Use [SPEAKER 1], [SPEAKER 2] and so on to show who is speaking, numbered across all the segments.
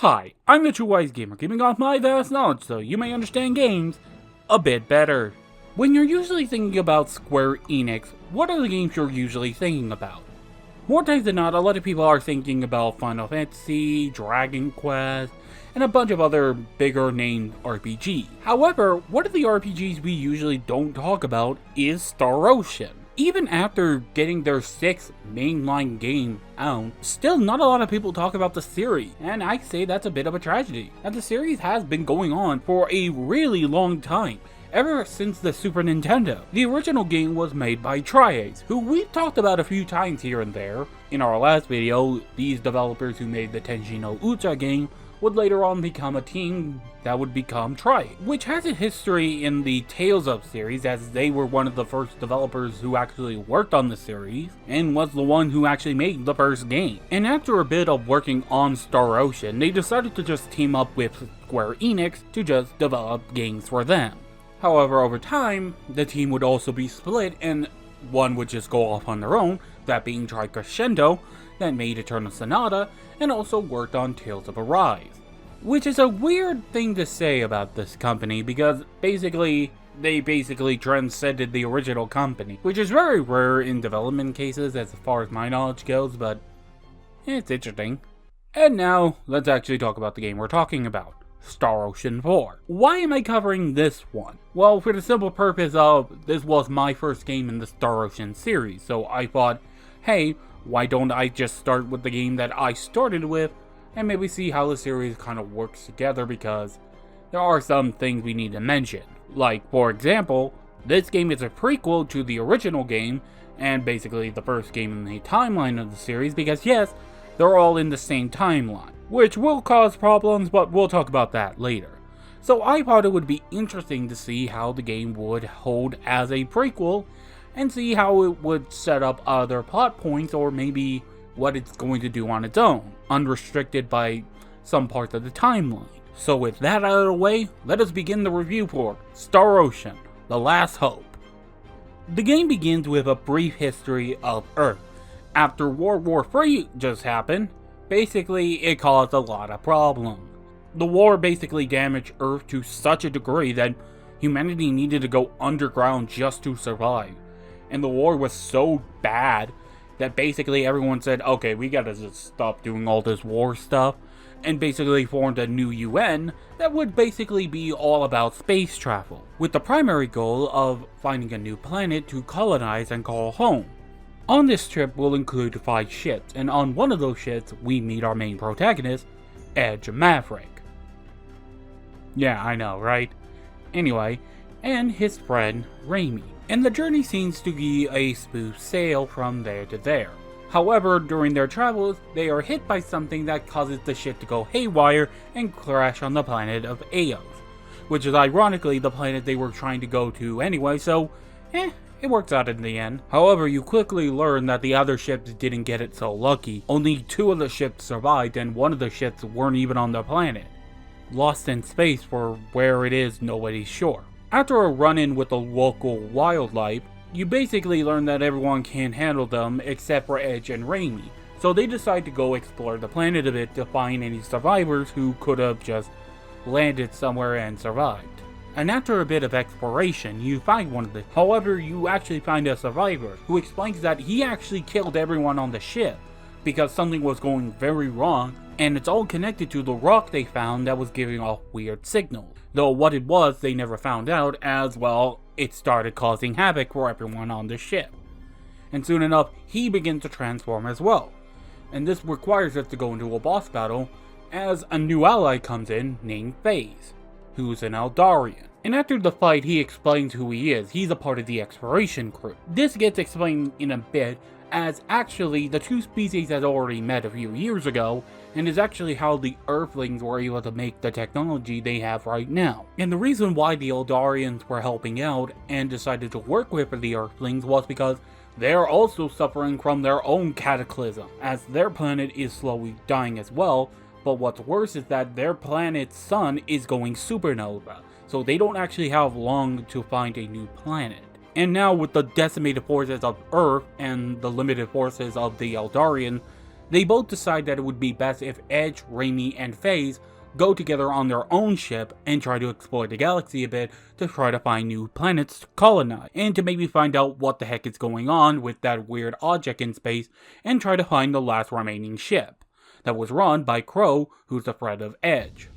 [SPEAKER 1] Hi, I'm the True Wise Gamer, giving off my vast knowledge so you may understand games a bit better. When you're usually thinking about Square Enix, what are the games you're usually thinking about? More times than not, a lot of people are thinking about Final Fantasy, Dragon Quest, and a bunch of other bigger named RPGs. However, one of the RPGs we usually don't talk about is Star Ocean. Even after getting their 6th mainline game out, still not a lot of people talk about the series, and I say that's a bit of a tragedy, as the series has been going on for a really long time, ever since the Super Nintendo. The original game was made by Triace, who we've talked about a few times here and there. In our last video, these developers who made the Tenchi no Uta game would later on become a team that would become Triace, which has a history in the Tales of series, as they were one of the first developers who actually worked on the series, and was the one who actually made the first game. And after a bit of working on Star Ocean, they decided to just team up with Square Enix to just develop games for them. However, over time, the team would also be split, and one would just go off on their own, that being Tri-Crescendo, that made Eternal Sonata, and also worked on Tales of Arise. Which is a weird thing to say about this company, because they transcended the original company, which is very rare in development cases as far as my knowledge goes, but it's interesting. And now, let's actually talk about the game we're talking about. Star Ocean 4. Why am I covering this one? Well, for the simple purpose of, this was my first game in the Star Ocean series, so I thought, hey, why don't I just start with the game that I started with, and maybe see how the series kind of works together, because there are some things we need to mention. Like, for example, this game is a prequel to the original game, and basically the first game in the timeline of the series, because yes, they're all in the same timeline, which will cause problems, but we'll talk about that later. So I thought it would be interesting to see how the game would hold as a prequel, and see how it would set up other plot points, or maybe what it's going to do on its own, unrestricted by some parts of the timeline. So with that out of the way, let us begin the review for Star Ocean: The Last Hope. The game begins with a brief history of Earth. After World War III just happened, basically it caused a lot of problems. The war basically damaged Earth to such a degree that humanity needed to go underground just to survive. And the war was so bad that basically everyone said, okay, we gotta just stop doing all this war stuff, and basically formed a new UN that would basically be all about space travel, with the primary goal of finding a new planet to colonize and call home. On this trip we'll include 5 ships, and on one of those ships we meet our main protagonist, Edge Maverick. Yeah, I know, right? Anyway, and his friend, Raimi. And the journey seems to be a smooth sail from there to there. However, during their travels, they are hit by something that causes the ship to go haywire and crash on the planet of Eos, which is ironically the planet they were trying to go to anyway, so it works out in the end. However, you quickly learn that the other ships didn't get it so lucky. Only 2 of the ships survived, and one of the ships weren't even on the planet. Lost in space, for where it is, nobody's sure. After a run-in with the local wildlife, you basically learn that everyone can't handle them except for Edge and Raimi, so they decide to go explore the planet a bit to find any survivors who could have just landed somewhere and survived. And after a bit of exploration, you find one of them. However, you actually find a survivor who explains that he actually killed everyone on the ship because something was going very wrong, and it's all connected to the rock they found that was giving off weird signals. Though what it was, they never found out, as well, it started causing havoc for everyone on the ship. And soon enough, he begins to transform as well. And this requires us to go into a boss battle, as a new ally comes in named FaZe, who's an Eldarian. And after the fight, he explains who he is. He's a part of the exploration crew. This gets explained in a bit, as actually the 2 species had already met a few years ago, and is actually how the Earthlings were able to make the technology they have right now. And the reason why the Eldarians were helping out and decided to work with the Earthlings was because they're also suffering from their own cataclysm, as their planet is slowly dying as well, but what's worse is that their planet's sun is going supernova, so they don't actually have long to find a new planet. And now with the decimated forces of Earth and the limited forces of the Eldarian, They both decide that it would be best if Edge, Raimi, and FaZe go together on their own ship and try to explore the galaxy a bit to try to find new planets to colonize, and to maybe find out what the heck is going on with that weird object in space, and try to find the last remaining ship that was run by Crow, who's a friend of Edge.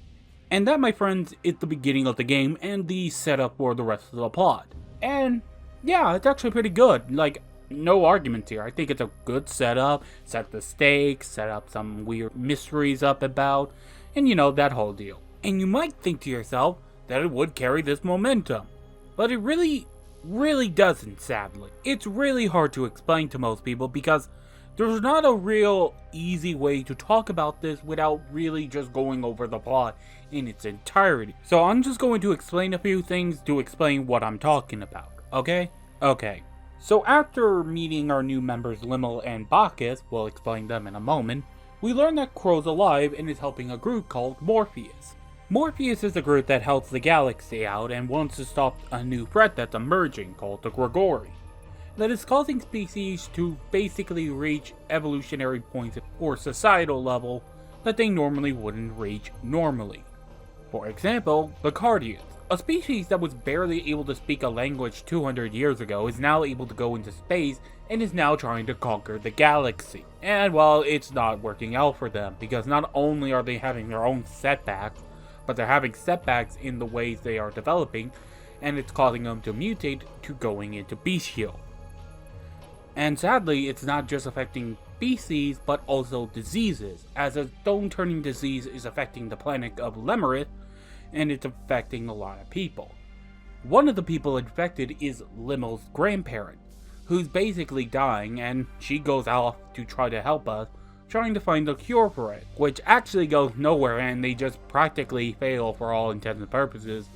[SPEAKER 1] And that, my friends, is the beginning of the game and the setup for the rest of the plot. And yeah, it's actually pretty good. Like, no arguments here. I think it's a good setup, set the stakes, set up some weird mysteries up about, and you know, that whole deal. And you might think to yourself that it would carry this momentum, but it really doesn't, sadly. It's really hard to explain to most people because there's not a real easy way to talk about this without really just going over the plot in its entirety. So I'm just going to explain a few things to explain what I'm talking about, okay? Okay. So after meeting our new members Limmel and Bacchus, we'll explain them in a moment, we learn that Crow's alive and is helping a group called Morpheus. Morpheus is a group that helps the galaxy out and wants to stop a new threat that's emerging called the Grigori, that is causing species to basically reach evolutionary points or societal level that they normally wouldn't reach normally. For example, the Cardians. A species that was barely able to speak a language 200 years ago is now able to go into space and is now trying to conquer the galaxy. And well, it's not working out for them, because not only are they having their own setbacks, but they're having setbacks in the ways they are developing, and it's causing them to mutate to going into bestial. And sadly, it's not just affecting species, but also diseases, as a stone-turning disease is affecting the planet of Lemerith, and it's affecting a lot of people. One of the people infected is Limmel's grandparent, who's basically dying, and she goes off to try to help us, trying to find a cure for it, which actually goes nowhere, and they just practically fail for all intents and purposes,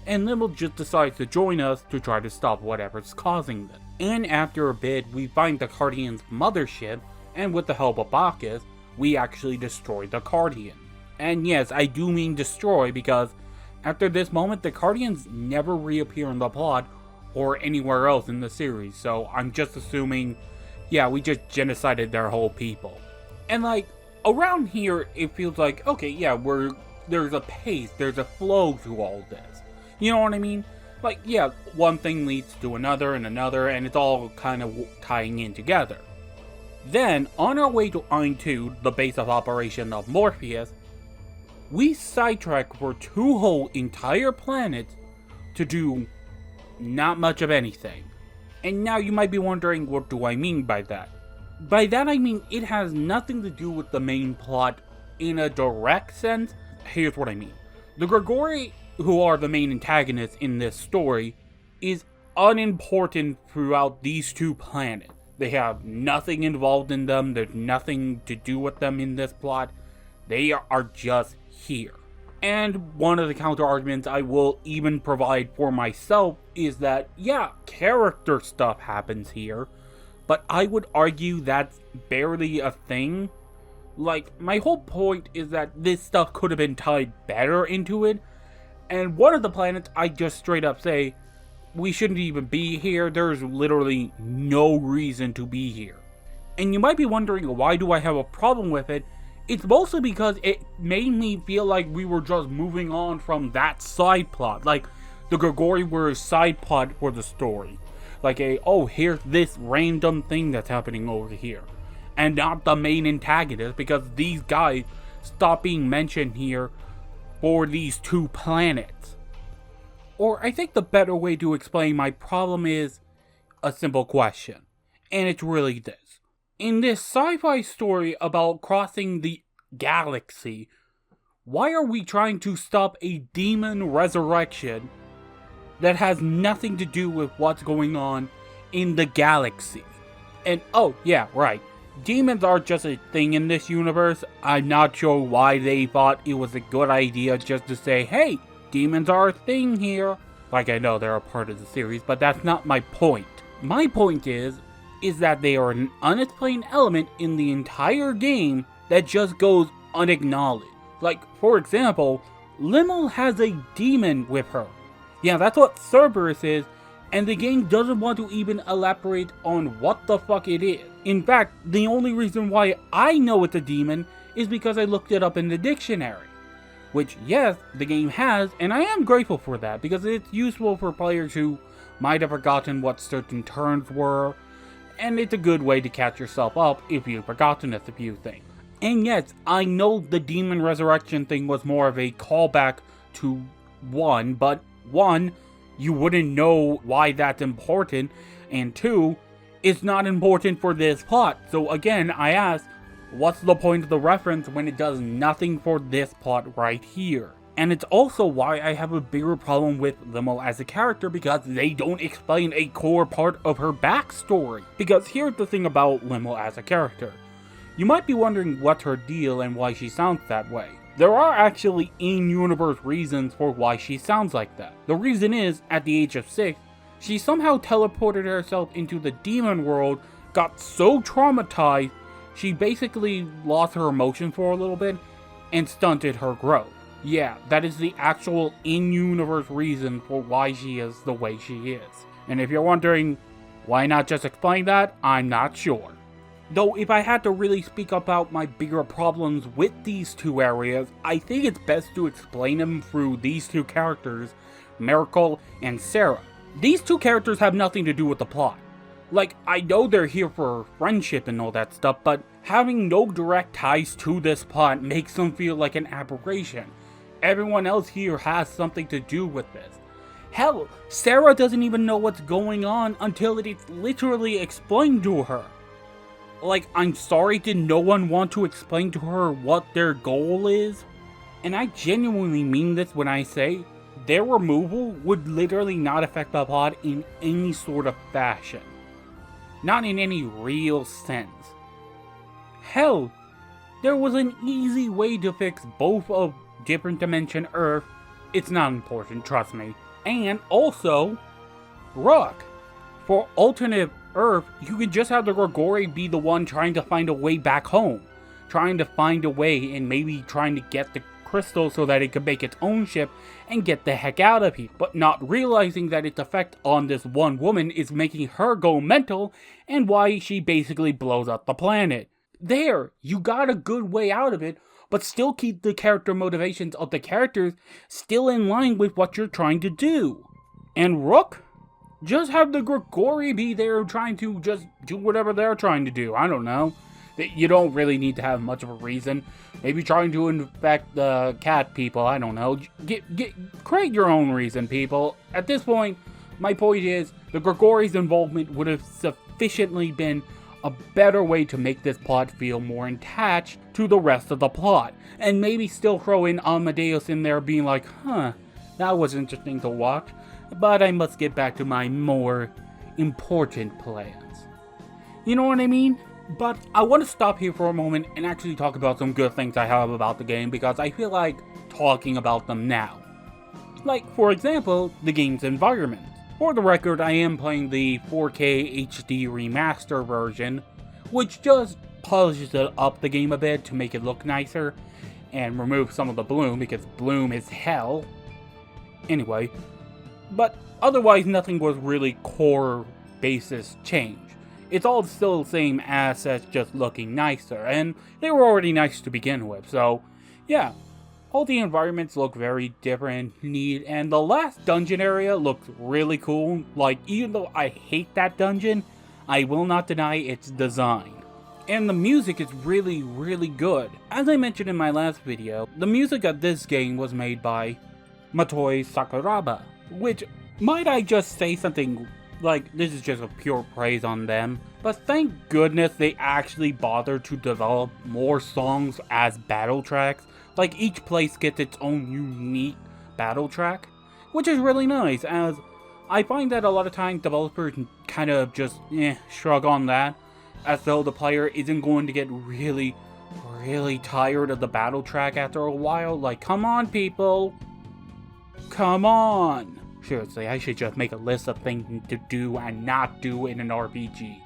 [SPEAKER 1] and Limmel just decides to join us to try to stop whatever's causing them. And after a bit, we find the Cardian's mothership, and with the help of Bacchus, we actually destroy the Cardian. And yes, I do mean destroy, because after this moment, the Cardians never reappear in the plot or anywhere else in the series, so I'm just assuming, yeah, we just genocided their whole people. And like, around here, it feels like, okay, yeah, there's a pace, there's a flow to all this. You know what I mean? Like, yeah, one thing leads to another, and it's all kind of tying in together. Then, on our way to Ein 2, the base of operation of Morpheus, we sidetrack for 2 whole entire planets to do not much of anything. And now you might be wondering, what do I mean by that? By that I mean it has nothing to do with the main plot in a direct sense. Here's what I mean. The Grigori, who are the main antagonists in this story, is unimportant throughout these 2 planets. They have nothing involved in them, there's nothing to do with them in this plot. They are just here. And one of the counter arguments I will even provide for myself is that, yeah, character stuff happens here, but I would argue that's barely a thing. Like, my whole point is that this stuff could have been tied better into it, and one of the planets I just straight up say, we shouldn't even be here, there's literally no reason to be here. And you might be wondering, why do I have a problem with it? It's mostly because it made me feel like we were just moving on from that side plot. Like, the Grigori were a side plot for the story. Like oh, here's this random thing that's happening over here. And not the main antagonist, because these guys stop being mentioned here for these 2 planets. Or I think the better way to explain my problem is a simple question. And it's really this. In this sci-fi story about crossing the galaxy, why are we trying to stop a demon resurrection that has nothing to do with what's going on in the galaxy? And oh, yeah, right. Demons are just a thing in this universe. I'm not sure why they thought it was a good idea just to say, hey, demons are a thing here. Like, I know they're a part of the series, but that's not my point. My point is that they are an unexplained element in the entire game that just goes unacknowledged. Like, for example, Limmel has a demon with her. Yeah, that's what Cerberus is, and the game doesn't want to even elaborate on what the fuck it is. In fact, the only reason why I know it's a demon is because I looked it up in the dictionary. Which, yes, the game has, and I am grateful for that, because it's useful for players who might have forgotten what certain terms were, and it's a good way to catch yourself up if you've forgotten a few things. And yes, I know the demon resurrection thing was more of a callback to 1, but 1, you wouldn't know why that's important, and 2, it's not important for this plot. So again, I ask, what's the point of the reference when it does nothing for this plot right here? And it's also why I have a bigger problem with Limo as a character, because they don't explain a core part of her backstory. Because here's the thing about Limo as a character. You might be wondering what's her deal and why she sounds that way. There are actually in-universe reasons for why she sounds like that. The reason is, at the age of 6, she somehow teleported herself into the demon world, got so traumatized, she basically lost her emotion for a little bit, and stunted her growth. Yeah, that is the actual in-universe reason for why she is the way she is. And if you're wondering, why not just explain that? I'm not sure. Though if I had to really speak about my bigger problems with these two areas, I think it's best to explain them through these two characters, Miracle and Sarah. These two characters have nothing to do with the plot. Like, I know they're here for friendship and all that stuff, but having no direct ties to this plot makes them feel like an aberration. Everyone else here has something to do with this. Hell, Sarah doesn't even know what's going on until it is literally explained to her. Like, I'm sorry, did no one want to explain to her what their goal is? And I genuinely mean this when I say, their removal would literally not affect the plot in any sort of fashion. Not in any real sense. Hell, there was an easy way to fix both of Different Dimension Earth. It's not important, trust me. And also, Rook. For alternate Earth, you can just have the Grigori be the one trying to find a way back home. Trying to find a way and maybe trying to get the crystal so that it could make its own ship and get the heck out of here. But not realizing that its effect on this one woman is making her go mental and why she basically blows up the planet. There, you got a good way out of it, but still keep the character motivations of the characters still in line with what you're trying to do. And Rook? Just have the Grigori be there trying to just do whatever they're trying to do. I don't know. You don't really need to have much of a reason. Maybe trying to infect the cat people. I don't know. Create your own reason, people. At this point, my point is, the Grigori's involvement would have sufficiently been a better way to make this plot feel more attached to the rest of the plot. And maybe still throw in Amadeus in there being like, huh, that was interesting to watch. But I must get back to my more important plans. You know what I mean? But I want to stop here for a moment and actually talk about some good things I have about the game, because I feel like talking about them now. Like, for example, the game's environment. For the record, I am playing the 4K HD remaster version, which just polishes up the game a bit to make it look nicer, and remove some of the bloom, because bloom is hell. Anyway, but otherwise nothing was really core basis change. It's all still the same assets, just looking nicer, and they were already nice to begin with, so yeah. All the environments look very different, neat, and the last dungeon area looks really cool. Like, even though I hate that dungeon, I will not deny its design. And the music is really, really good. As I mentioned in my last video, the music of this game was made by Motoi Sakuraba, which, might I just say something like, this is just a pure praise on them, but thank goodness they actually bothered to develop more songs as battle tracks. Like, each place gets its own unique battle track, which is really nice, as I find that a lot of times developers kind of just shrug on that, as though the player isn't going to get really, really tired of the battle track after a while. Like, come on, people. Come on. Seriously, I should just make a list of things to do and not do in an RPG.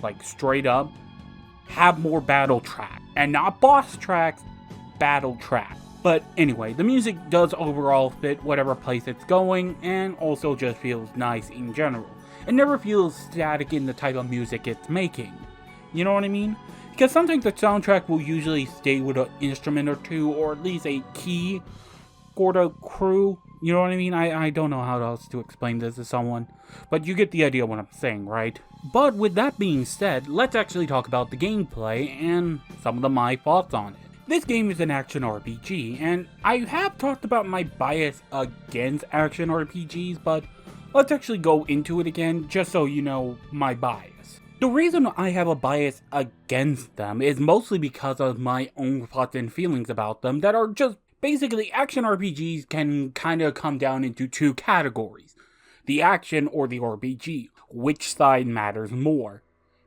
[SPEAKER 1] Like, straight up, have more battle track. And not boss tracks, battle track. But anyway, the music does overall fit whatever place it's going, and also just feels nice in general. It never feels static in the type of music it's making. You know what I mean? Because sometimes the soundtrack will usually stay with an instrument or two, or at least a key for the crew. You know what I mean? I don't know how else to explain this to someone, but you get the idea of what I'm saying, right? But with that being said, let's actually talk about the gameplay and some of my thoughts on it. This game is an action RPG, and I have talked about my bias against action RPGs, but let's actually go into it again, just so you know my bias. The reason I have a bias against them is mostly because of my own thoughts and feelings about them that are just basically action RPGs can kind of come down into two categories. The action or the RPG. Which side matters more?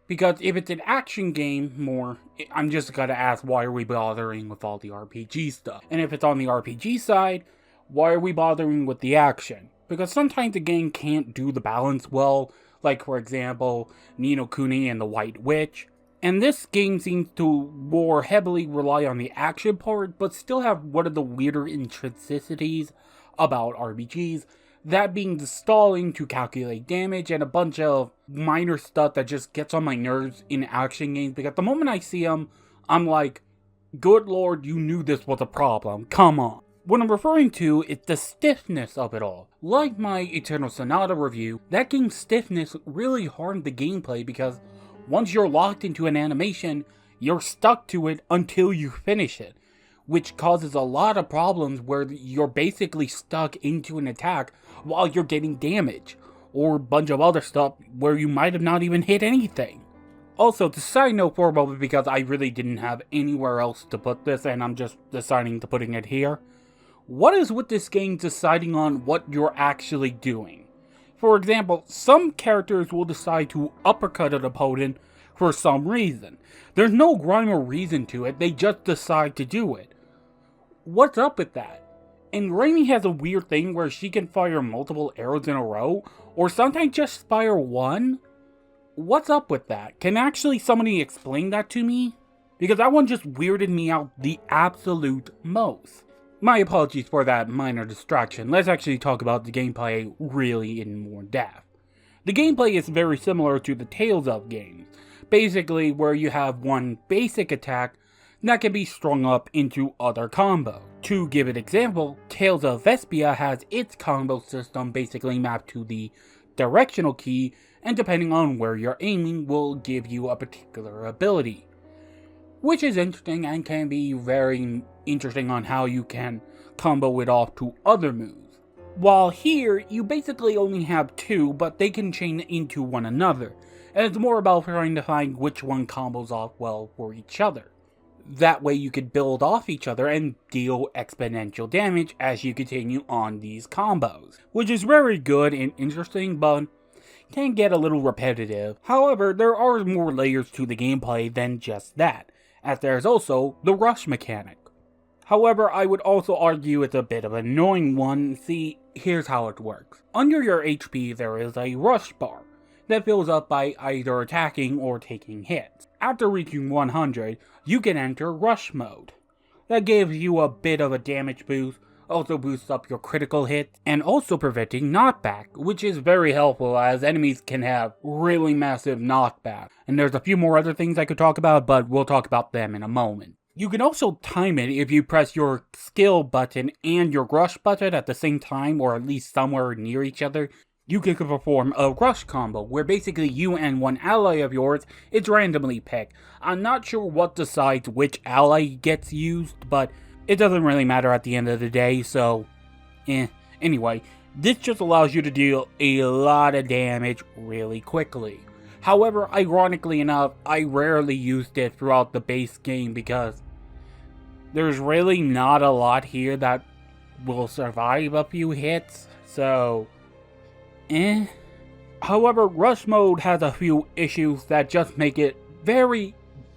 [SPEAKER 1] Because if it's an action game I'm just gonna ask, why are we bothering with all the RPG stuff? And if it's on the RPG side, why are we bothering with the action? Because sometimes the game can't do the balance well, like for example, Ni no Kuni and the White Witch. And this game seems to more heavily rely on the action part, but still have one of the weirder intricacies about RPGs, that being the stalling to calculate damage and a bunch of minor stuff that just gets on my nerves in action games, because the moment I see them, I'm like, good lord, you knew this was a problem, come on. What I'm referring to is the stiffness of it all. Like my Eternal Sonata review, that game's stiffness really harmed the gameplay because once you're locked into an animation, you're stuck to it until you finish it, which causes a lot of problems where you're basically stuck into an attack while you're getting damage, or a bunch of other stuff where you might have not even hit anything. Also, to side note for a moment, because I really didn't have anywhere else to put this and I'm just deciding to putting it here, what is with this game deciding on what you're actually doing? For example, some characters will decide to uppercut an opponent for some reason. There's no rhyme or reason to it, they just decide to do it. What's up with that? And Raimi has a weird thing where she can fire multiple arrows in a row, or sometimes just fire one? What's up with that? Can actually somebody explain that to me? Because that one just weirded me out the absolute most. My apologies for that minor distraction. Let's actually talk about the gameplay really in more depth. The gameplay is very similar to the Tales of games, basically where you have one basic attack that can be strung up into other combos. To give an example, Tales of Vesperia has its combo system basically mapped to the directional key, and depending on where you're aiming will give you a particular ability. Which is interesting and can be very interesting on how you can combo it off to other moves. While here, you basically only have two, but they can chain into one another, and it's more about trying to find which one combos off well for each other. That way you could build off each other and deal exponential damage as you continue on these combos, which is very good and interesting, but can get a little repetitive. However, there are more layers to the gameplay than just that, as there's also the rush mechanic. However, I would also argue it's a bit of an annoying one. See, here's how it works. Under your HP there is a rush bar that fills up by either attacking or taking hits. After reaching 100, you can enter rush mode. That gives you a bit of a damage boost, also boosts up your critical hits, and also preventing knockback, which is very helpful as enemies can have really massive knockback. And there's a few more other things I could talk about, but we'll talk about them in a moment. You can also time it if you press your skill button and your rush button at the same time, or at least somewhere near each other. You can perform a rush combo, where basically you and one ally of yours is randomly picked. I'm not sure what decides which ally gets used, but it doesn't really matter at the end of the day, so Anyway, this just allows you to deal a lot of damage really quickly. However, ironically enough, I rarely used it throughout the base game because there's really not a lot here that will survive a few hits, so However, rush mode has a few issues that just make it very,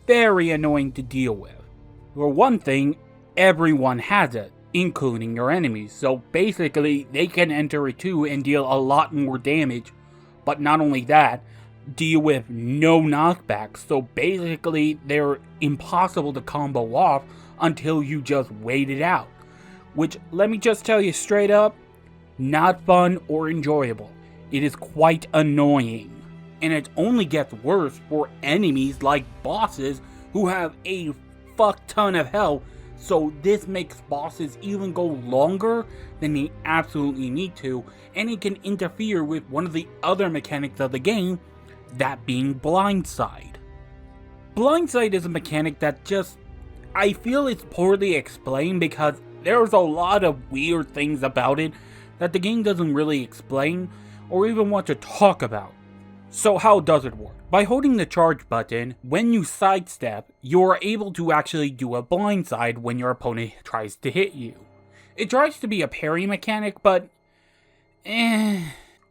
[SPEAKER 1] very annoying to deal with. For one thing, everyone has it, including your enemies, so basically they can enter it too and deal a lot more damage, but not only that, deal with no knockback, so basically they're impossible to combo off until you just wait it out. Which, let me just tell you straight up, not fun or enjoyable. It is quite annoying. And it only gets worse for enemies like bosses who have a fuck ton of health, so this makes bosses even go longer than they absolutely need to, and it can interfere with one of the other mechanics of the game, that being blindside. Blindside is a mechanic that I feel it's poorly explained because there's a lot of weird things about it that the game doesn't really explain or even want to talk about. So how does it work? By holding the charge button, when you sidestep, you are able to actually do a blindside when your opponent tries to hit you. It tries to be a parry mechanic, but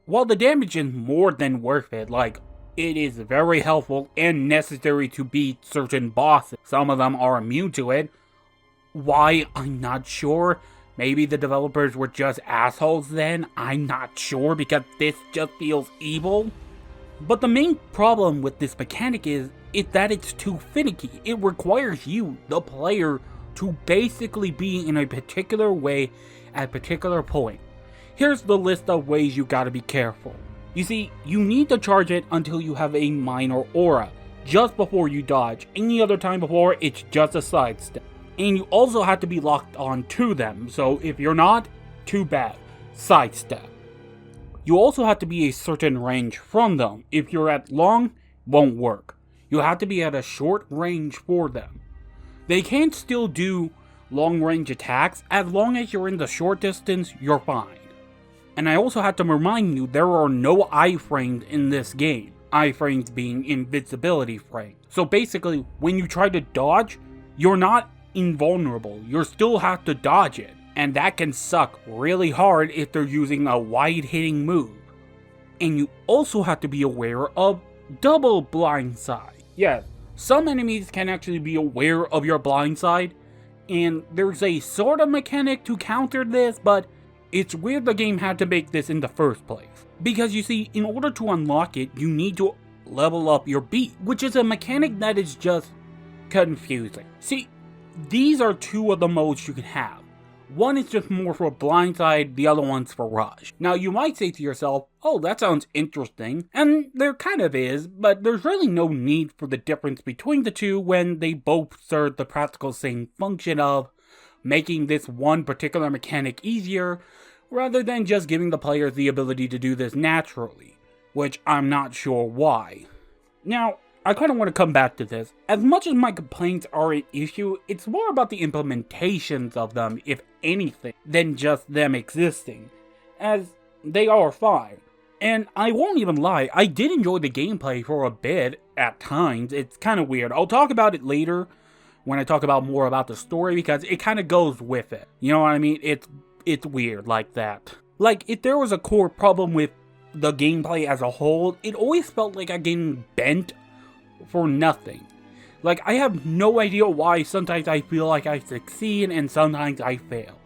[SPEAKER 1] while the damage is more than worth it, it is very helpful and necessary to beat certain bosses. Some of them are immune to it. Why? I'm not sure. Maybe the developers were just assholes then. I'm not sure because this just feels evil. But the main problem with this mechanic is that it's too finicky. It requires you, the player, to basically be in a particular way at a particular point. Here's the list of ways you gotta be careful. You see, you need to charge it until you have a minor aura, just before you dodge. Any other time before, it's just a sidestep. And you also have to be locked on to them, so if you're not, too bad. Sidestep. You also have to be a certain range from them. If you're at long, won't work. You have to be at a short range for them. They can still do long range attacks. As long as you're in the short distance, you're fine. And I also have to remind you, there are no iframes in this game. Iframes being invincibility frames. So basically, when you try to dodge, you're not invulnerable. You still have to dodge it. And that can suck really hard if they're using a wide-hitting move. And you also have to be aware of double blindside. Yes, some enemies can actually be aware of your blindside, and there's a sort of mechanic to counter this, but it's weird the game had to make this in the first place. Because you see, in order to unlock it, you need to level up your beat, which is a mechanic that is just confusing. See, these are two of the modes you can have. One is just more for blindside, the other one's for rush. Now you might say to yourself, oh, that sounds interesting, and there kind of is, but there's really no need for the difference between the two when they both serve the practical same function of making this one particular mechanic easier, rather than just giving the players the ability to do this naturally, which I'm not sure why. Now, I kind of want to come back to this. As much as my complaints are an issue, it's more about the implementations of them, if anything, than just them existing, as they are fine. And I won't even lie, I did enjoy the gameplay for a bit at times. It's kind of weird. I'll talk about it later when I talk about more about the story, because it kind of goes with it. You know what I mean? It's weird like that. Like, if there was a core problem with the gameplay as a whole, it always felt like I'm getting bent for nothing. Like, I have no idea why sometimes I feel like I succeed and sometimes I fail.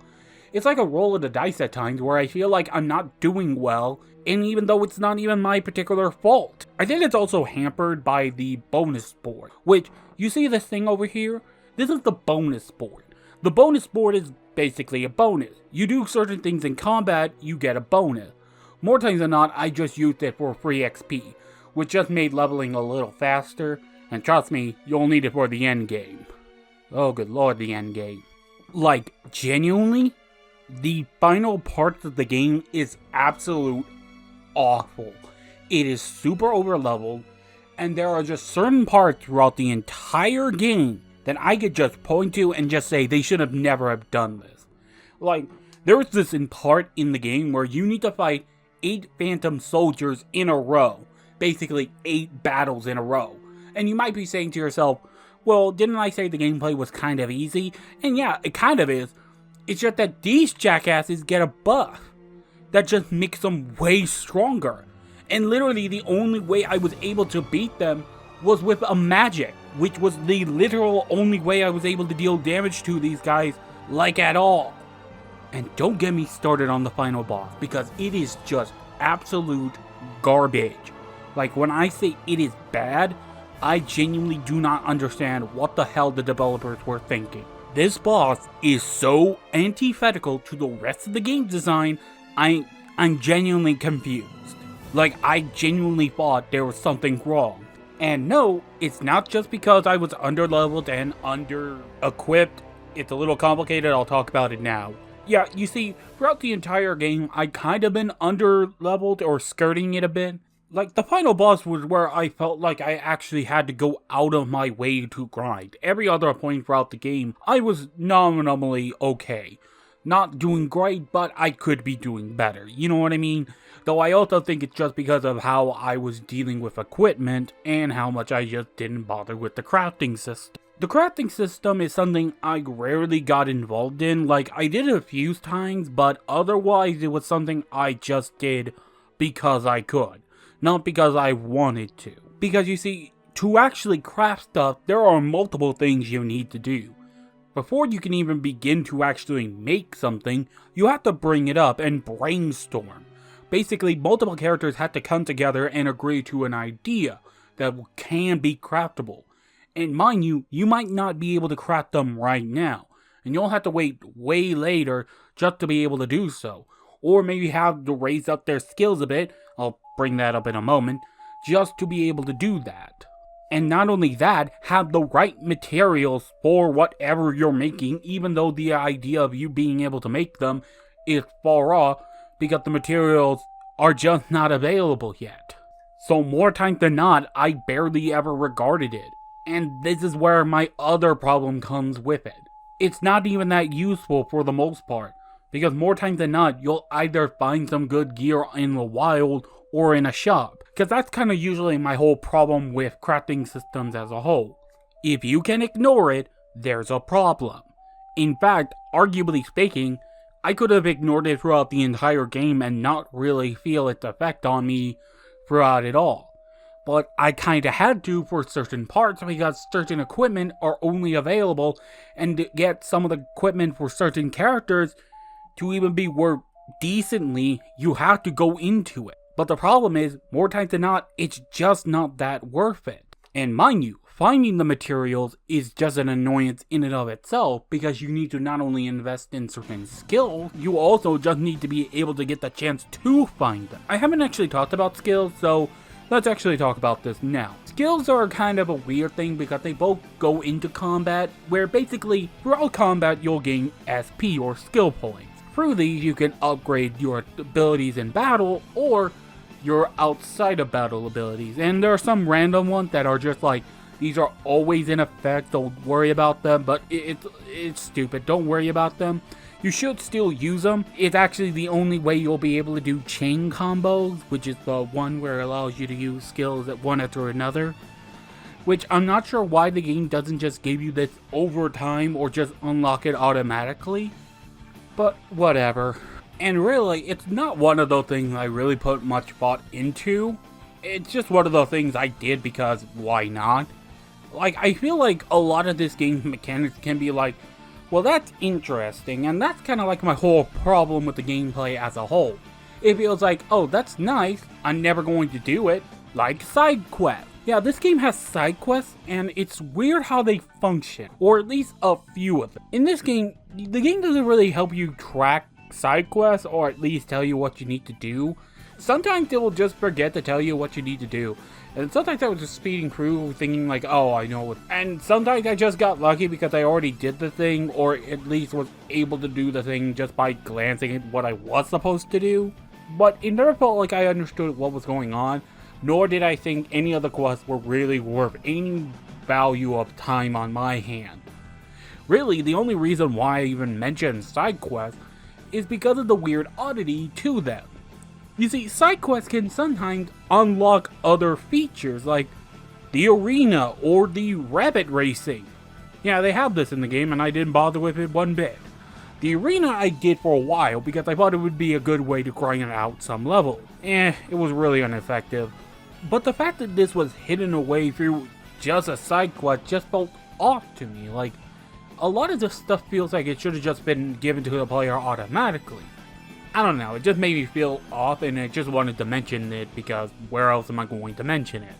[SPEAKER 1] It's like a roll of the dice at times where I feel like I'm not doing well, and even though it's not even my particular fault. I think it's also hampered by the bonus board, which, you see this thing over here? This is the bonus board. The bonus board is basically a bonus. You do certain things in combat, you get a bonus. More times than not, I just used it for free XP, which just made leveling a little faster, and trust me, you'll need it for the end game. Oh good lord, the end game. Like, genuinely, the final parts of the game is absolute awful. It is super overleveled, and there are just certain parts throughout the entire game that I could just point to and just say they should have never have done this. Like, there's this part in the game where you need to fight 8 phantom soldiers in a row. Basically 8 battles in a row. And you might be saying to yourself, well, didn't I say the gameplay was kind of easy? And yeah, it kind of is. It's just that these jackasses get a buff that just makes them way stronger. And literally the only way I was able to beat them was with a magic, which was the literal only way I was able to deal damage to these guys, like at all. And don't get me started on the final boss, because it is just absolute garbage. Like, when I say it is bad, I genuinely do not understand what the hell the developers were thinking. This boss is so antithetical to the rest of the game design, I'm genuinely confused. Like, I genuinely thought there was something wrong. And no, it's not just because I was underleveled and under-equipped. It's a little complicated, I'll talk about it now. Yeah, you see, throughout the entire game, I kind of been under-leveled or skirting it a bit. Like, the final boss was where I felt like I actually had to go out of my way to grind. Every other point throughout the game, I was nominally okay. Not doing great, but I could be doing better, you know what I mean? Though I also think it's just because of how I was dealing with equipment and how much I just didn't bother with the crafting system. The crafting system is something I rarely got involved in. Like, I did it a few times, but otherwise it was something I just did because I could, not because I wanted to. Because you see, to actually craft stuff, there are multiple things you need to do. Before you can even begin to actually make something, you have to bring it up and brainstorm. Basically, multiple characters have to come together and agree to an idea that can be craftable. And mind you, you might not be able to craft them right now, and you'll have to wait way later just to be able to do so. Or maybe have to raise up their skills a bit, I'll bring that up in a moment, just to be able to do that. And not only that, have the right materials for whatever you're making, even though the idea of you being able to make them is far off, because the materials are just not available yet. So more times than not, I barely ever regarded it. And this is where my other problem comes with it. It's not even that useful for the most part, because more times than not, you'll either find some good gear in the wild or in a shop. Because that's kind of usually my whole problem with crafting systems as a whole. If you can ignore it, there's a problem. In fact, arguably speaking, I could have ignored it throughout the entire game and not really feel its effect on me throughout it all. But I kinda had to for certain parts because certain equipment are only available, and to get some of the equipment for certain characters to even be worked decently, you have to go into it. But the problem is, more times than not, it's just not that worth it. And mind you, finding the materials is just an annoyance in and of itself, because you need to not only invest in certain skills, you also just need to be able to get the chance to find them. I haven't actually talked about skills, so let's actually talk about this now. Skills are kind of a weird thing because they both go into combat, where basically, throughout combat you'll gain SP or skill points. Through these you can upgrade your abilities in battle, or your outside of battle abilities. And there are some random ones that are just like, these are always in effect, don't worry about them, but it's stupid, don't worry about them. You should still use them. It's actually the only way you'll be able to do chain combos, which is the one where it allows you to use skills at one after another. Which I'm not sure why the game doesn't just give you this over time or just unlock it automatically. But whatever. And really, it's not one of those things I really put much thought into. It's just one of those things I did because why not? Like, I feel like a lot of this game's mechanics can be like, well, that's interesting, and that's kind of like my whole problem with the gameplay as a whole. It feels like, oh, that's nice, I'm never going to do it, like side quests. Yeah, this game has side quests, and it's weird how they function, or at least a few of them. In this game, the game doesn't really help you track side quests, or at least tell you what you need to do. Sometimes it will just forget to tell you what you need to do. And sometimes I was just speeding through thinking like, oh, I know it. And sometimes I just got lucky because I already did the thing, or at least was able to do the thing just by glancing at what I was supposed to do. But it never felt like I understood what was going on, nor did I think any of the quests were really worth any value of time on my hand. Really, the only reason why I even mentioned side quests is because of the weird oddity to them. You see, side quests can sometimes unlock other features like the arena or the rabbit racing. Yeah, they have this in the game and I didn't bother with it one bit. The arena I did for a while because I thought it would be a good way to grind out some levels. It was really ineffective. But the fact that this was hidden away through just a side quest just felt off to me. Like, a lot of this stuff feels like it should have just been given to the player automatically. I don't know, it just made me feel off and I just wanted to mention it because where else am I going to mention it?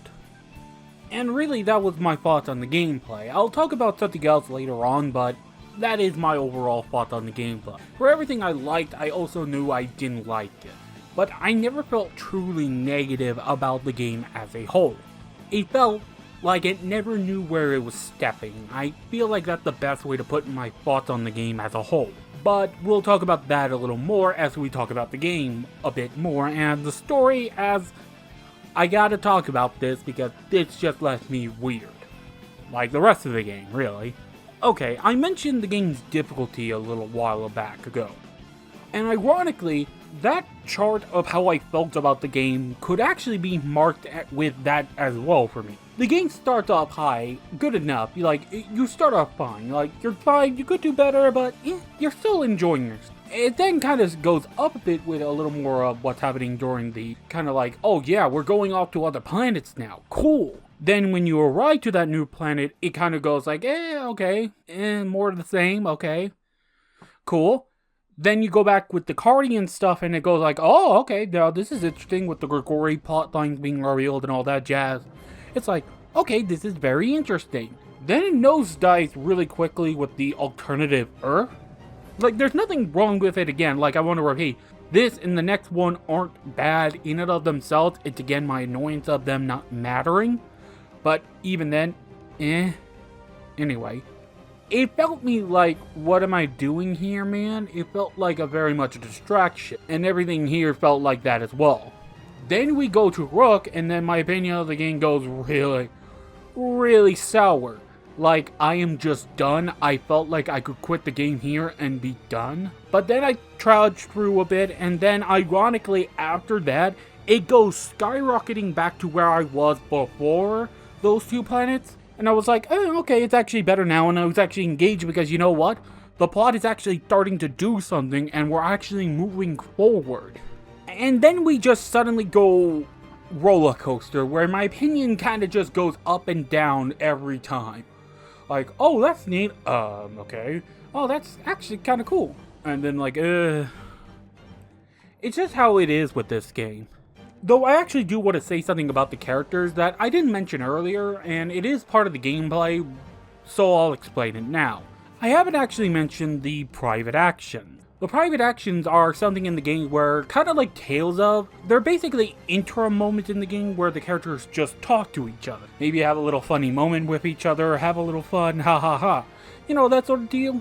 [SPEAKER 1] And really that was my thoughts on the gameplay. I'll talk about something else later on, but that is my overall thoughts on the gameplay. For everything I liked, I also knew I didn't like it. but I never felt truly negative about the game as a whole. It felt like it never knew where it was stepping. I feel like that's the best way to put my thoughts on the game as a whole. But we'll talk about that a little more as we talk about the game a bit more, and the story, as I gotta talk about this because this just left me weird. Like the rest of the game, really. Okay, I mentioned the game's difficulty a little while back ago. And ironically, that chart of how I felt about the game could actually be marked with that as well for me. The game starts off high, good enough. You start off fine. You're fine, you could do better, but you're still enjoying yourself. It then kind of goes up a bit with a little more of what's happening during the kind of like, oh yeah, we're going off to other planets now. Cool. Then when you arrive to that new planet, it kind of goes like, okay, more of the same, okay, cool. Then you go back with the Guardian stuff and it goes like, oh, okay, now this is interesting with the Grigori plotlines being revealed and all that jazz. It's like, okay, this is very interesting. Then it nosedives really quickly with the alternative Earth. Like, there's nothing wrong with it again. Like, I want to repeat, this and the next one aren't bad in and of themselves. It's again my annoyance of them not mattering. But even then, Anyway, it felt me like, what am I doing here, man? It felt like a very much a distraction. And everything here felt like that as well. Then we go to Rook, and then my opinion of the game goes really, really sour. Like, I am just done. I felt like I could quit the game here and be done. But then I trudged through a bit, and then ironically after that, it goes skyrocketing back to where I was before those two planets. And I was like, oh, okay, it's actually better now, and I was actually engaged because you know what? The plot is actually starting to do something, and we're actually moving forward. And then we just suddenly go roller coaster, where my opinion kind of just goes up and down every time. Like, oh, that's neat, okay. Oh, that's actually kind of cool. And then like, It's just how it is with this game. Though I actually do want to say something about the characters that I didn't mention earlier, and it is part of the gameplay, so I'll explain it now. I haven't actually mentioned the private actions. The private actions are something in the game where, kind of like Tales of, they're basically interim moments in the game where the characters just talk to each other. Maybe have a little funny moment with each other, have a little fun, ha ha ha. You know, that sort of deal.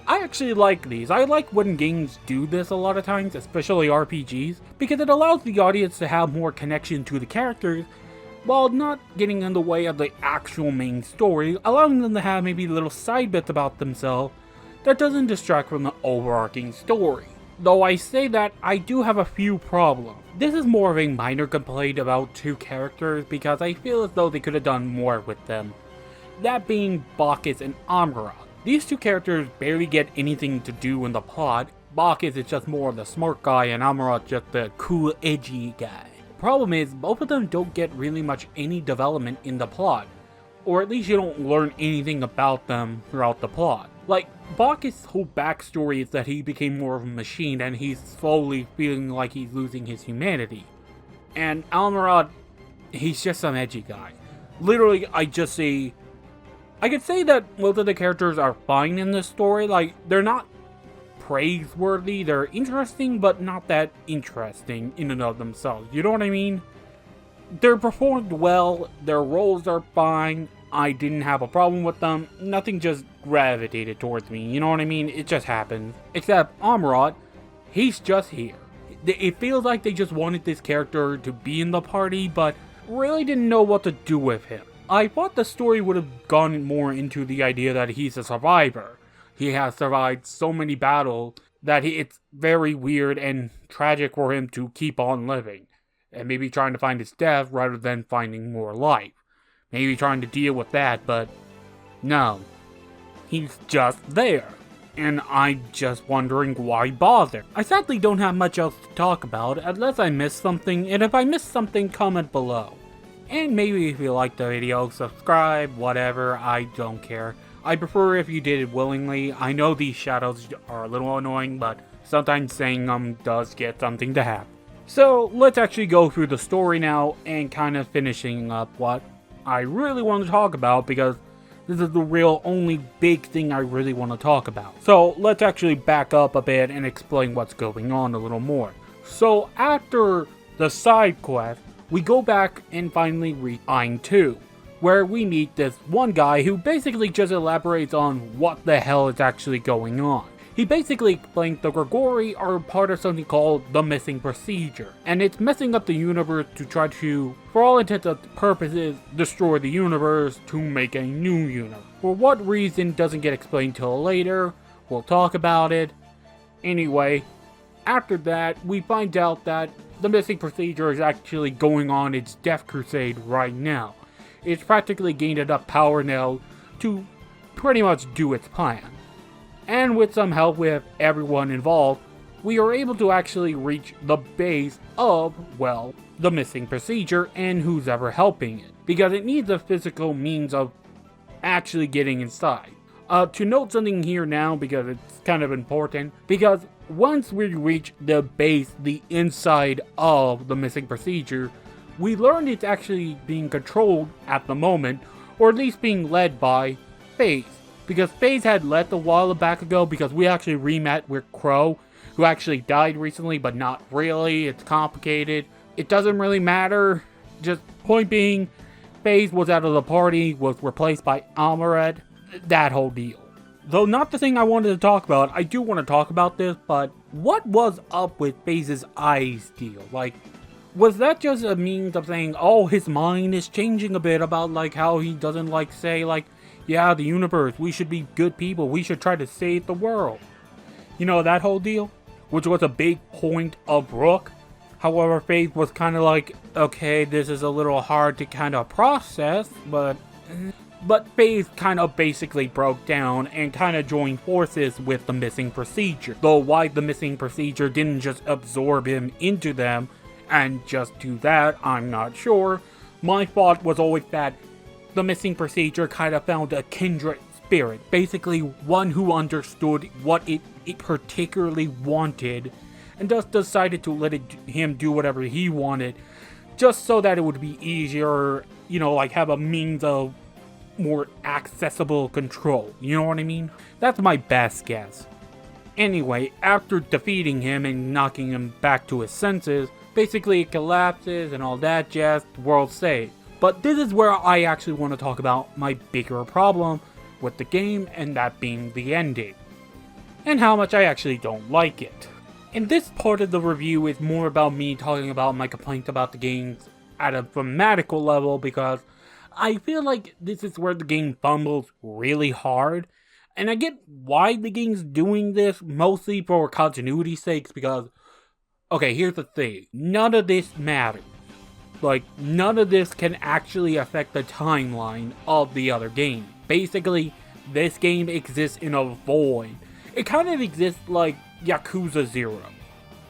[SPEAKER 1] I actually like these. I like when games do this a lot of times, especially RPGs, because it allows the audience to have more connection to the characters while not getting in the way of the actual main story, allowing them to have maybe little side bits about themselves that doesn't distract from the overarching story. Though I say that, I do have a few problems. This is more of a minor complaint about two characters because I feel as though they could have done more with them. That being Bacchus and Amara. These two characters barely get anything to do in the plot. Bacchus is just more of the smart guy and Amara just the cool, edgy guy. The problem is, both of them don't get really much any development in the plot. Or at least you don't learn anything about them throughout the plot. Like, Bacchus' whole backstory is that he became more of a machine and he's slowly feeling like he's losing his humanity. And Almirad, he's just some edgy guy. Literally, I could say that both of the characters are fine in this story. Like, they're not praiseworthy, they're interesting, but not that interesting in and of themselves. You know what I mean? They're performed well, their roles are fine, I didn't have a problem with them, nothing just gravitated towards me, you know what I mean? It just happened. Except Amrod, he's just here. It feels like they just wanted this character to be in the party, but really didn't know what to do with him. I thought the story would have gone more into the idea that he's a survivor. He has survived so many battles that it's very weird and tragic for him to keep on living. And maybe trying to find his death rather than finding more life. Maybe trying to deal with that, but no. He's just there. And I'm just wondering why bother. I sadly don't have much else to talk about unless I missed something, and if I missed something, comment below. And maybe if you liked the video, subscribe, whatever, I don't care. I prefer if you did it willingly. I know these shadows are a little annoying, but sometimes saying them does get something to happen. So let's actually go through the story now and kind of finishing up what I really want to talk about, because this is the real only big thing I really want to talk about. So let's actually back up a bit and explain what's going on a little more. So after the side quest, we go back and finally reach Line 2, where we meet this one guy who basically just elaborates on what the hell is actually going on. He basically explains the Grigori are part of something called the missing procedure, and it's messing up the universe to try to, for all intents and purposes, destroy the universe to make a new universe. For what reason doesn't get explained till later, we'll talk about it. Anyway, after that, we find out that the missing procedure is actually going on its death crusade right now. It's practically gained enough power now to pretty much do its plan. And with some help with everyone involved, we are able to actually reach the base of, well, the missing procedure and who's ever helping it, because it needs a physical means of actually getting inside. To note something here now, because it's kind of important, because once we reach the base, the inside of the missing procedure, we learn it's actually being controlled at the moment, or at least being led by FaZe. Because FaZe had left a while back ago, because we actually re-met with Crow, who actually died recently, but not really. It's complicated. It doesn't really matter. Just point being, FaZe was out of the party, was replaced by Amaret. That whole deal. Though not the thing I wanted to talk about, I do want to talk about this, but what was up with FaZe's eyes deal? Like, was that just a means of saying, oh, his mind is changing a bit about, like, how he doesn't, like, say, like, yeah, the universe, we should be good people, we should try to save the world. You know, that whole deal? Which was a big point of Rook. However, FaZe was kind of like, okay, this is a little hard to kind of process, but FaZe kind of basically broke down and kind of joined forces with the missing procedure. Though why the missing procedure didn't just absorb him into them and just do that, I'm not sure. My thought was always that the missing procedure kind of found a kindred spirit, basically one who understood what it particularly wanted, and thus decided to let him do whatever he wanted, just so that it would be easier, you know, like have a means of more accessible control, you know what I mean? That's my best guess. Anyway, after defeating him and knocking him back to his senses, basically it collapses and all that jazz, world saved. But this is where I actually want to talk about my bigger problem with the game, and that being the ending, and how much I actually don't like it. And this part of the review is more about me talking about my complaints about the games at a thematical level, because I feel like this is where the game fumbles really hard, and I get why the game's doing this, mostly for continuity's sakes, because, okay, here's the thing, none of this matters. Like, none of this can actually affect the timeline of the other game. Basically, this game exists in a void. It kind of exists like Yakuza 0,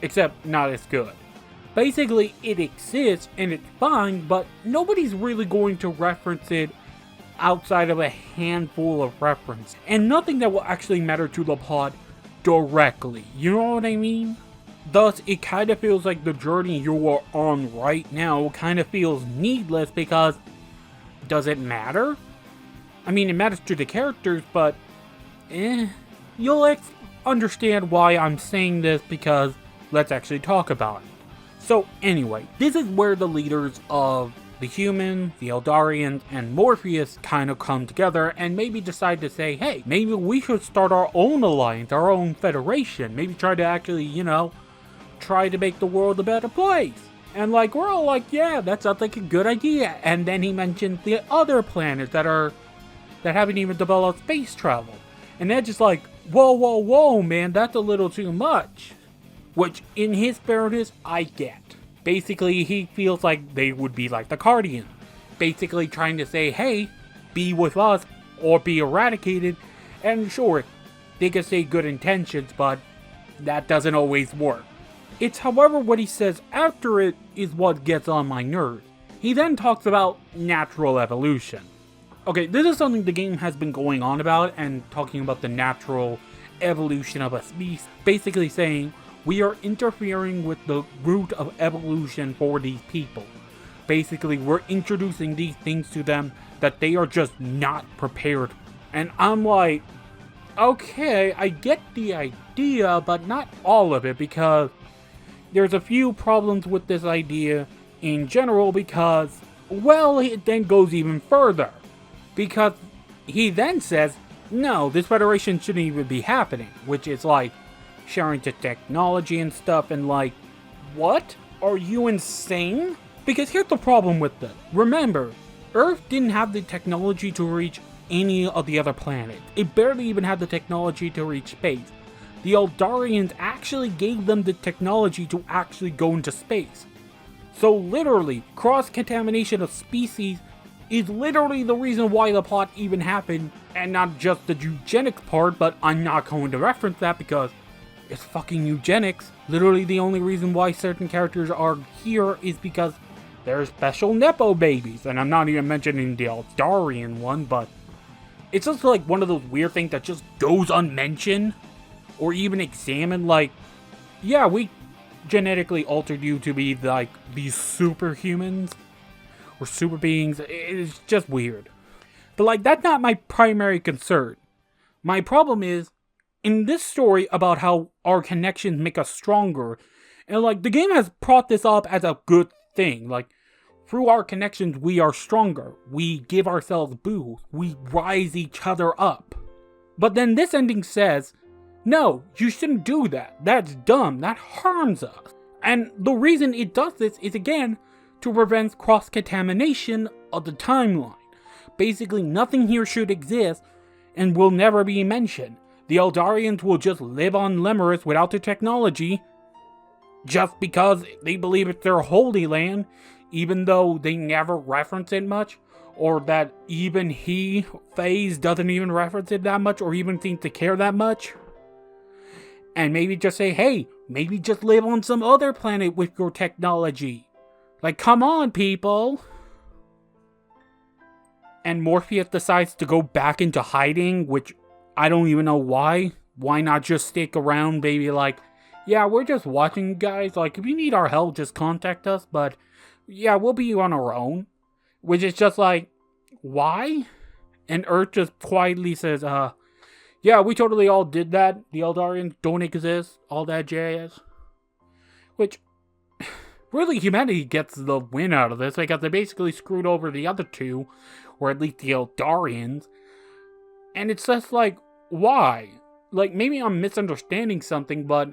[SPEAKER 1] except not as good. Basically, it exists and it's fine, but nobody's really going to reference it outside of a handful of references. And nothing that will actually matter to the plot directly, you know what I mean? Thus, it kind of feels like the journey you are on right now kind of feels needless, because does it matter? I mean, it matters to the characters, but you'll understand why I'm saying this, because let's actually talk about it. So anyway, this is where the leaders of the Human, the Eldarians, and Morpheus kind of come together and maybe decide to say, hey, maybe we should start our own alliance, our own federation, maybe try to actually, you know, try to make the world a better place. And like, we're all like, yeah, that sounds like a good idea. And then he mentioned the other planets that haven't even developed space travel. And they're just like, whoa, man, that's a little too much. Which, in his fairness, I get. Basically, he feels like they would be like the Guardians. Basically trying to say, hey, be with us or be eradicated. And sure, they can say good intentions, but that doesn't always work. It's however what he says after it is what gets on my nerves. He then talks about natural evolution. Okay, this is something the game has been going on about, and talking about the natural evolution of a species. Basically saying, we are interfering with the root of evolution for these people. Basically, we're introducing these things to them that they are just not prepared for. And I'm like, okay, I get the idea, but not all of it, because there's a few problems with this idea in general because, well, it then goes even further. Because he then says, no, this federation shouldn't even be happening, which is like sharing the technology and stuff, and like, what? Are you insane? Because here's the problem with this. Remember, Earth didn't have the technology to reach any of the other planets. It barely even had the technology to reach space. The Eldarians actually gave them the technology to actually go into space. So literally, cross-contamination of species is literally the reason why the plot even happened, and not just the eugenics part, but I'm not going to reference that because it's fucking eugenics. Literally the only reason why certain characters are here is because they're special Nepo babies, and I'm not even mentioning the Eldarian one, but it's just like one of those weird things that just goes unmentioned, or even examined, like, yeah, we genetically altered you to be like these superhumans, or super beings. It's just weird. But like, that's not my primary concern. My problem is, in this story about how our connections make us stronger, and like, the game has brought this up as a good thing, like, through our connections we are stronger, we give ourselves boosts, we rise each other up. But then this ending says, no, you shouldn't do that, that's dumb, that harms us. And the reason it does this is, again, to prevent cross-contamination of the timeline. Basically, nothing here should exist and will never be mentioned. The Eldarians will just live on Lemuris without the technology, just because they believe it's their holy land, even though they never reference it much, or that even FaZe doesn't even reference it that much, or even seem to care that much. And maybe just say, hey, maybe just live on some other planet with your technology. Like, come on, people. And Morpheus decides to go back into hiding, which I don't even know why. Why not just stick around, baby? Like, yeah, we're just watching, guys. Like, if you need our help, just contact us. But, yeah, we'll be on our own. Which is just like, why? And Earth just quietly says, yeah, we totally all did that. The Eldarians don't exist. All that jazz. Which, really, humanity gets the win out of this, because they basically screwed over the other two, or at least the Eldarians. And it's just like, why? Like, maybe I'm misunderstanding something, but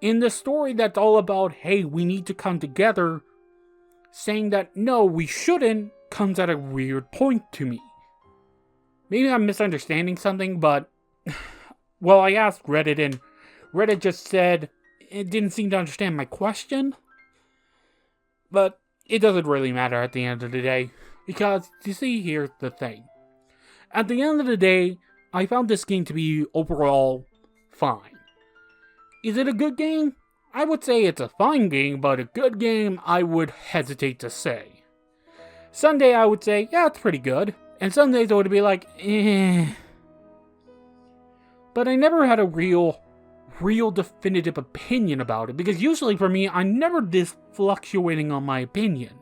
[SPEAKER 1] in the story that's all about, hey, we need to come together, saying that, no, we shouldn't, comes at a weird point to me. Maybe I'm misunderstanding something, but, well, I asked Reddit, and Reddit just said it didn't seem to understand my question. But it doesn't really matter at the end of the day, because, you see, here's the thing. At the end of the day, I found this game to be overall fine. Is it a good game? I would say it's a fine game, but a good game, I would hesitate to say. Sunday, I would say, yeah, it's pretty good. And some days I would be like, eh. But I never had a real definitive opinion about it, because usually for me, I'm never this fluctuating on my opinion.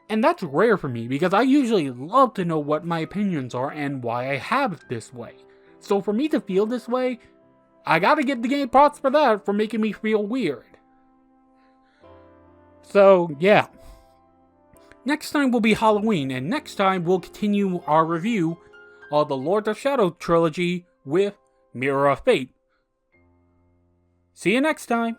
[SPEAKER 1] And that's rare for me, because I usually love to know what my opinions are and why I have it this way. So for me to feel this way, I gotta give the game props for that, for making me feel weird. So, yeah. Next time will be Halloween, and next time we'll continue our review of the Lord of Shadow trilogy with Mirror of Fate. See you next time!